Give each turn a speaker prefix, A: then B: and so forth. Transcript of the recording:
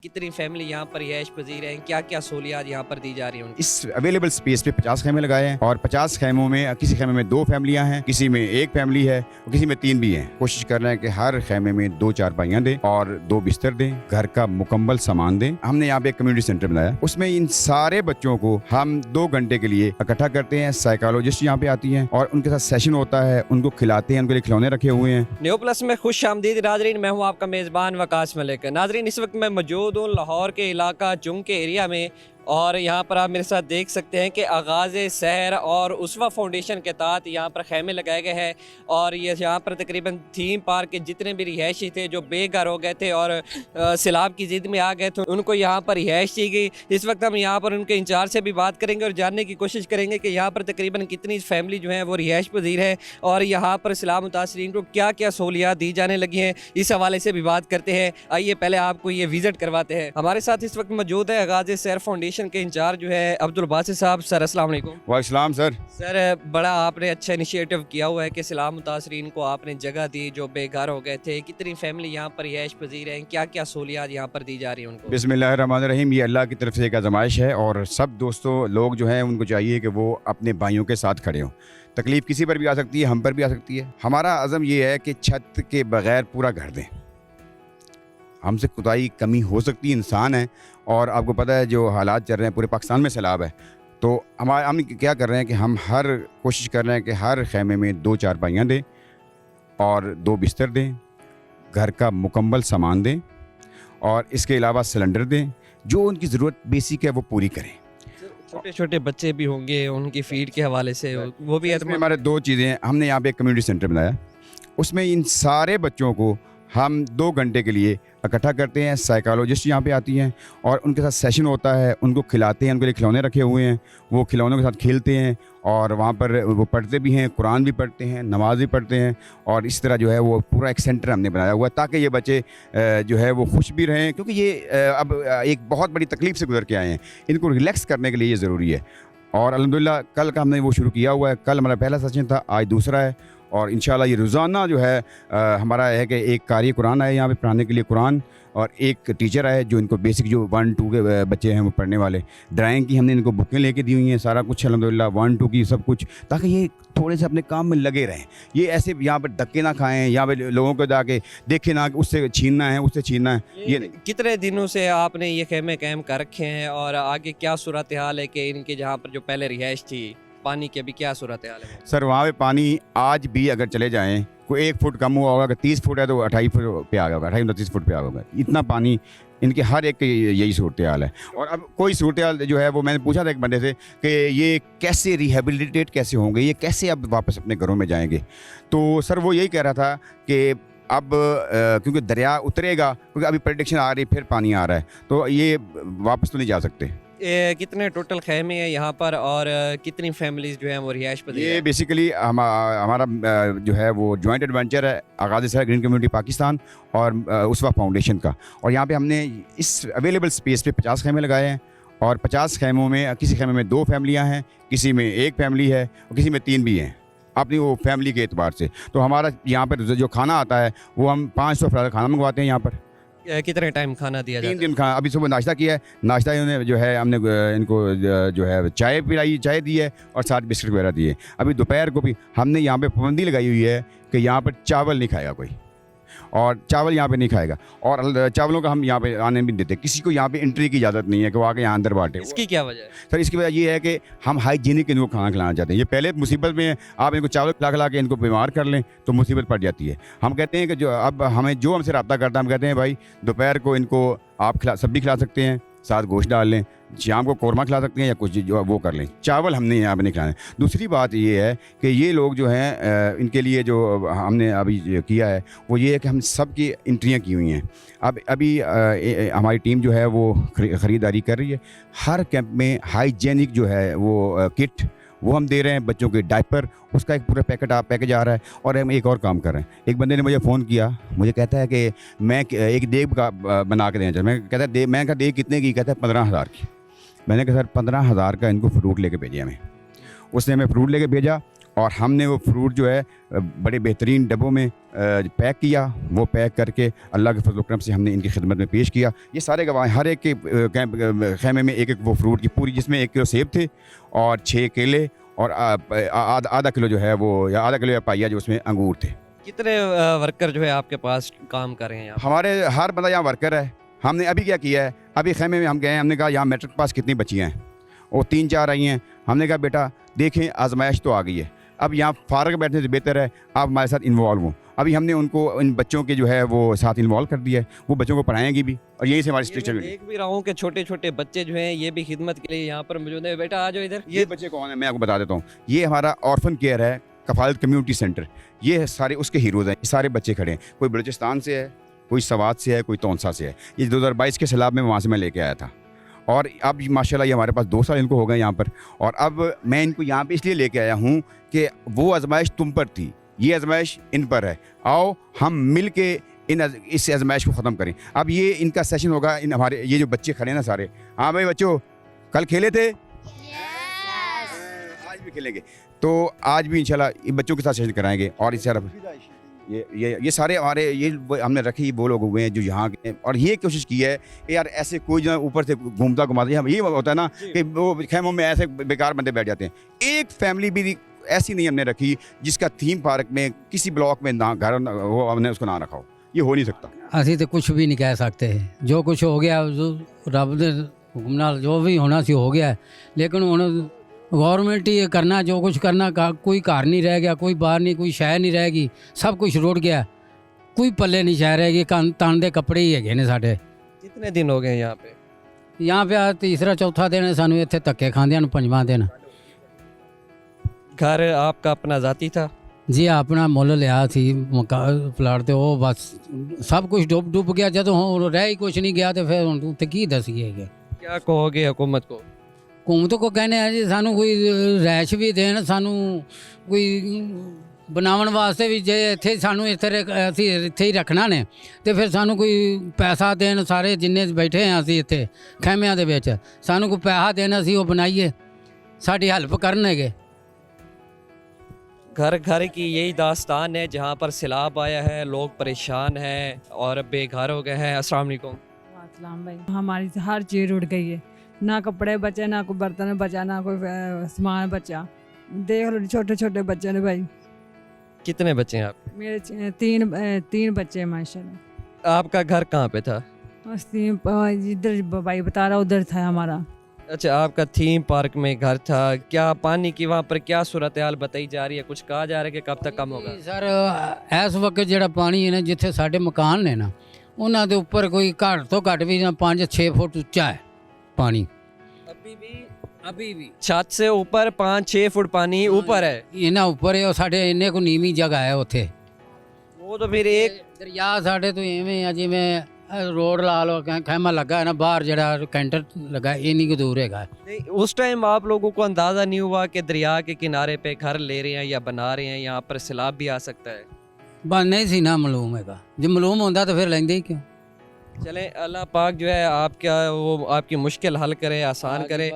A: कितनी फैमिली यहाँ पर रिहाइश पजीर है, क्या क्या सहूलियात यहाँ पर दी जा रही हैं?
B: इस अवेलेबल स्पेस पे 50 खैमे लगाए हैं और 50 खैमों में किसी खैमे में 2 फैमिलियां हैं, किसी में 1 फैमिली है और किसी में 3 भी हैं। कोशिश कर रहे हैं कि हर खैमे में 2 चारपाइयां दें और 2 बिस्तर दें, घर का मुकम्मल सामान दें। हमने यहाँ पे एक कम्युनिटी सेंटर बनाया, उसमें इन सारे बच्चों को हम 2 घंटे के लिए इकट्ठा करते हैं। साइकोलॉजिस्ट यहाँ पे आती हैं और उनके साथ सेशन होता है, उनको खिलाते हैं, उनके लिए खिलौने रखे हुए हैं।
A: न्यू प्लस में खुश आमदीद नाजरीन, मैं हूँ आपका मेज़बान वकास मलिक। नाजरीन, इस वक्त मैं मौजूद हूँ लाहौर के इलाका जुंग के एरिया में और यहाँ पर आप मेरे साथ देख सकते हैं कि आगाज़ सहर और उसवा फाउंडेशन के तहत यहाँ पर खैमे लगाए गए हैं और ये यहाँ पर तकरीबन थीम पार्क के जितने भी रिहायशी थे जो बेघर हो गए थे और सैलाब की ज़िद में आ गए थे, उनको यहाँ पर रिहाइश दी गई। इस वक्त हम यहाँ पर उनके इंचार्ज से भी बात करेंगे और जानने की कोशिश करेंगे कि यहाँ पर तकरीबन कितनी फैमिली जो है वो रिहाइश पजीर है और यहाँ पर सैलाब मुतासरीन को क्या क्या सहूलियात दी जाने लगी हैं, इस हवाले से भी बात करते हैं। आइए पहले आपको ये विज़िट करवाते हैं। हमारे साथ इस वक्त मौजूद है आगाज़ सहर फाउंडेशन के इंचार्ज जो है अब्दुल बासित साहब। सर अस्सलाम वालेकुम।
B: वालेकुम सर।
A: सर, बड़ा आपने अच्छा इनिशिएटिव किया हुआ है कि सैलाब मुतासरीन को आपने जगह दी जो बेघर हो गए थे। कितनी फैमिली यहाँ पर रिहाइश पजीर हैं, क्या क्या सहूलियात यहाँ पर दी जा रही हैं उनको?
B: बिस्मिल्लाहिर्रहमानिर्रहीम। ये अल्लाह की तरफ से एक आजमाइश है और सब दोस्तों लोग जो हैं उनको चाहिए कि वो अपने भाइयों के साथ खड़े हों। तकलीफ़ किसी पर भी आ सकती है, हम पर भी आ सकती है। हमारा अज़म ये है कि छत के बगैर पूरा घर दें। हमसे कोताही कमी हो सकती है, इंसान है और आपको पता है जो हालात चल रहे हैं पूरे पाकिस्तान में सैलाब है, तो हम क्या कर रहे हैं कि हम कोशिश कर रहे हैं कि हर खैमे में 2 चारपाइयाँ दें और 2 बिस्तर दें, घर का मुकम्मल सामान दें और इसके अलावा सिलेंडर दें। जो उनकी ज़रूरत बेसिक है वो पूरी करें।
A: छोटे छोटे बच्चे भी होंगे, उनकी फीड के हवाले से वो भी
B: इसमें हमारे 2 चीज़ें हैं। हमने यहाँ पे एक कम्युनिटी सेंटर बनाया, उसमें इन सारे बच्चों को हम 2 घंटे के लिए इकट्ठा करते हैं। साइकोलॉजिस्ट यहाँ पे आती हैं और उनके साथ सेशन होता है, उनको खिलाते हैं, उनके लिए खिलौने रखे हुए हैं, वो खिलौनों के साथ खेलते हैं और वहाँ पर वो पढ़ते भी हैं, कुरान भी पढ़ते हैं, नमाज भी पढ़ते हैं और इस तरह जो है वो पूरा एक सेंटर हमने बनाया हुआ है ताकि ये बच्चे जो है वो खुश भी रहें, क्योंकि ये अब एक बहुत बड़ी तकलीफ़ से गुजर के आए हैं। इनको रिलैक्स करने के लिए ये ज़रूरी है और अल्हम्दुलिल्लाह कल का हमने वो शुरू किया हुआ है। कल हमारा पहला सेशन था, आज दूसरा है और इंशाल्लाह ये रोज़ाना जो है हमारा है कि एक कारी कुरान आए यहाँ पे पढ़ाने के लिए कुरान और एक टीचर आए जो इनको बेसिक जो 1-2 के बच्चे हैं वो पढ़ने वाले। ड्राइंग की हमने इनको बुकें लेके दी हुई हैं, सारा कुछ अल्हम्दुलिल्लाह 1-2 की सब कुछ, ताकि ये थोड़े से अपने काम में लगे रहें। ये ऐसे यहाँ पर धक्के ना खाएं, यहाँ पे लोगों को जाके देखें ना कि उससे छीनना है उससे छीनना है। ये
A: कितने दिनों से आपने ये खेमे कायम कर रखे हैं और आगे क्या सूरत हाल है कि इनके जहाँ पर जो पहले रिहाइश थी, पानी की अभी क्या सूरत हाल है?
B: सर वहाँ पे पानी आज भी अगर चले जाएं, कोई 1 फुट कम हुआ होगा, अगर 30 फुट है तो 28 फुट पे आ गया होगा, 28-29 फुट पे आ होगा। इतना पानी इनके हर एक की यही सूरत हाल है। और अब कोई सूरत हाल जो है वो मैंने पूछा था एक बंदे से कि ये कैसे रिहेबिलिटेट कैसे होंगे, ये कैसे अब वापस अपने घरों में जाएंगे। तो सर वो यही कह रहा था कि अब क्योंकि दरिया उतरेगा, क्योंकि अभी प्रेडिक्शन आ रही फिर पानी आ रहा है, तो ये वापस तो नहीं जा सकते।
A: कितने टोटल खैमे हैं यहाँ पर और कितनी फैमिलीज जो हैं वो रिहाइश पजीर
B: ये
A: हैं?
B: बेसिकली हमारा जो है वो जॉइंट एडवेंचर है आगाज़ सहर ग्रीन कम्युनिटी पाकिस्तान और उसवा फाउंडेशन का। और यहाँ पे हमने इस अवेलेबल स्पेस पे 50 खैमे लगाए हैं और 50 खैमों में किसी खैमे में 2 फैमिलियाँ हैं, किसी में 1 फैमिली है और किसी में 3 भी हैं, अपनी वो फैमिली के एतबार से। तो हमारा यहाँ पर जो खाना आता है वो हम 500 अफराद खाना मंगवाते हैं यहाँ पर।
A: कितने टाइम खाना दिया जाता
B: 3 दिन खाना। अभी सुबह नाश्ता किया है, नाश्ता इन्होंने जो है हमने इनको जो है चाय पिलाई, चाय दी है और साथ बिस्किट वगैरह दिए। अभी दोपहर को भी हमने यहाँ पे पाबंदी लगाई हुई है कि यहाँ पर चावल नहीं खाएगा कोई, और चावल यहाँ पे नहीं खाएगा और चावलों का हम यहाँ पे आने भी देते। किसी को यहाँ पे एंट्री की इजाज़त नहीं है कि वो आके यहाँ अंदर बांटे।
A: इसकी क्या वजह है?
B: सर इसकी वजह ये है कि हम हाइजीनिक इनको खाना खिलाना चाहते हैं। ये पहले मुसीबत में आप इनको चावल खिला के इनको बीमार कर लें तो मुसीबत पड़ जाती है। हम कहते हैं कि जो अब जो हमसे रब्ता करता है, हम कहते हैं भाई दोपहर को इनको आप सब्जी खिला सकते हैं, साथ गोश्त डाल लें, शाम को कौरमा खिला सकते हैं या कुछ जो वो कर लें, चावल हमने यहाँ पे नहीं खिलाने। दूसरी बात ये है कि ये लोग जो हैं इनके लिए जो हमने अभी किया है वो ये है कि हम सब की एंट्रियाँ की हुई हैं। अब अभी हमारी टीम जो है वो ख़रीदारी कर रही है। हर कैंप में हाइजेनिक जो है वो किट वो हम दे रहे हैं, बच्चों के डायपर उसका एक पूरा पैकेज आ रहा है। और हम एक और काम कर रहे हैं। एक बंदे ने मुझे फ़ोन किया, मुझे कहता है कि मैं एक देग बना के देना चाहता। मैं कहा देग कितने की? कहता है 15,000 की। मैंने कहा सर 15,000 का इनको फ्रूट लेके भेजिए हमें। उसने हमें फ्रूट लेके भेजा और हमने वो फ्रूट जो है बड़े बेहतरीन डब्बों में पैक किया। वो पैक करके अल्लाह के फजल करम से हमने इनकी खिदमत में पेश किया। ये सारे गवाह हर एक के खैमे में एक एक वो फ्रूट की पूरी, जिसमें 1 किलो सेब थे और 6 केले और आधा किलो जो है वो, या आधा किलो या पाइया जो उसमें अंगूर थे।
A: कितने वर्कर जो है आपके पास काम कर रहे हैं यहाँ?
B: हमारे हर बंदा यहाँ वर्कर है। हमने अभी क्या किया है, अभी खैमे में हम गए हैं, हमने कहा यहाँ मैट्रिक पास कितनी बच्चियाँ हैं, वो 3-4 आई हैं। हमने कहा बेटा देखें आजमाइश तो आ गई है, अब यहाँ फारग बैठने से बेहतर है आप हमारे साथ इन्वॉल्व हों। अभी हमने उनको इन बच्चों के जो है वो साथ इन्वॉल्व कर दिया है, वो बच्चों को पढ़ाएंगी भी और यहीं से हमारी
A: ये
B: स्ट्रक्चर
A: मैं देख भी रहा हूँ कि छोटे छोटे बच्चे जो हैं ये भी खिदमत के लिए यहाँ पर मौजूद है। बेटा आ जाओ इधर।
B: ये बच्चे कौन है मैं आपको बता देता हूँ। ये हमारा ऑर्फन केयर है, कफालत कम्युनिटी सेंटर। ये सारे उसके हीरोज़ हैं। ये सारे बच्चे खड़े हैं, कोई बलूचिस्तान से है, कोई सवात से है, कोई तौनसा से है। ये 2022 के सैलाब में वहाँ से मैं लेके आया था और अब माशाल्लाह ये हमारे पास 2 साल इनको हो गए यहाँ पर। और अब मैं इनको यहाँ पे इसलिए लेके आया हूँ कि वो आजमाइश तुम पर थी, ये आजमाइश इन पर है। आओ हम मिल के इस आजमाइश को ख़त्म करें। अब ये इनका सेशन होगा। इन हमारे ये जो बच्चे खड़े हैं ना सारे, हाँ भाई बच्चों कल खेले थे? आज भी खेलेंगे, तो आज भी इंशाल्लाह इन बच्चों के साथ सेशन कराएंगे। और इस तरफ ये सारे हमारे ये हमने रखे वो लोग हुए हैं जो यहाँ के, और ये कोशिश की है कि यार ऐसे कोई जो ऊपर से घूमता घुमाता है। ये होता है ना कि वो खेमों में ऐसे बेकार बंदे बैठ जाते हैं। एक फैमिली भी ऐसी नहीं हमने रखी जिसका थीम पार्क में किसी ब्लॉक में ना घर हो, हमने उसको ना रखा हो। ये हो नहीं सकता।
C: ਅਸੀਂ तो कुछ भी नहीं कह सकते। जो कुछ हो गया रब दे हुक्म नाल जो भी होना सी हो गया। लेकिन हुण गौरमेंट ही करना जो कुछ करना, कोई घर नहीं रह गया, कोई बाहर नहीं, कोई शहर नहीं रहेगी, सब कुछ रुड़ गया, कोई पल्ले नहीं शहर रहेगी। तन दे कपड़े ही है ने साढ़े।
A: कितने दिन हो गए यहाँ पे?
C: यहाँ पे आज तीसरा चौथा दिन है, सानू इत्थे धक्के खांदे 5वां दिन।
A: घर आपका अपना ज़ाती था?
C: जी अपना मुੱਲ लिया सी प्लाट ते, वो बस सब कुछ डुब गया। जो रह ही कुछ नहीं गया तो फिर हुण उत्थे की दसीए।
A: क्या कहोगे हुकूमत को?
C: हुकूमत को कहने हैं जी सानू कोई रैश भी देन, सानू कोई बनावन वास्ते भी, जे इत्थे सानू इत्थे ही रखना ने तो फिर सानू कोई पैसा देन। सारे जिन्ने बैठे हैं असीं इत्थे खैमिਆਂ ਦੇ ਵਿੱਚ, सानू कोई पैसा देना ਅਸੀਂ ਉਹ बनाइए, साडी हेल्प करनगे।
A: घर घर की यही दास्तान है जहाँ पर सैलाब आया है, लोग परेशान हैं और बेघर हो गए हैं। अस्सलाम वालेकुम।
D: अस्सलाम भाई, हमारी हर चीज़ उड़ गई है, ना कपड़े बचे, ना कोई बर्तन बचा, ना कोई सामान बचा। देख लो छोटे छोटे बच्चे ने भाई।
A: कितने बच्चे हैं आप?
D: मेरे तीन बच्चे हैं माशाल्लाह।
A: आपका घर कहाँ पे था?
D: बस इधर भाई बता रहा, उधर था हमारा।
A: अच्छा, आपका थीम पार्क में घर था। क्या पानी की वहाँ पर क्या सूरत हाल बताई जा रही है? कुछ कहा जा रहा है कि कब तक कम होगा?
C: सर इस वक्त ਜਿਹੜਾ पानी है ना, जिथे साढ़े मकान ने ना, उन्हों के उपर कोई घट तो घट भी 5-6 फुट उच्चा है पानी। अभी भी
A: छत से ऊपर 5-6 फुट पानी ऊपर है।
C: इन्ना उपर है, साढ़े इन्ने को नीवी जगह है उत्थे।
A: वो तो फिर एक
C: दरिया साढ़े तो इवें है जिवें रोड ला लो, खैमा लगा है ना बाहर, जरा कैंटर लगा है, इन्नी को दूर है।
A: नहीं, उस टाइम आप लोगों को अंदाज़ा नहीं हुआ कि दरिया के किनारे पे घर ले रहे हैं या बना रहे हैं, यहाँ पर सैलाब भी आ सकता है?
C: बस नहीं सी ना मालूम है। जो मालूम होता तो फिर लेंदे ही क्यों।
A: चलें, अल्लाह पाक जो है आपका वो आपकी मुश्किल हल करे, आसान करे।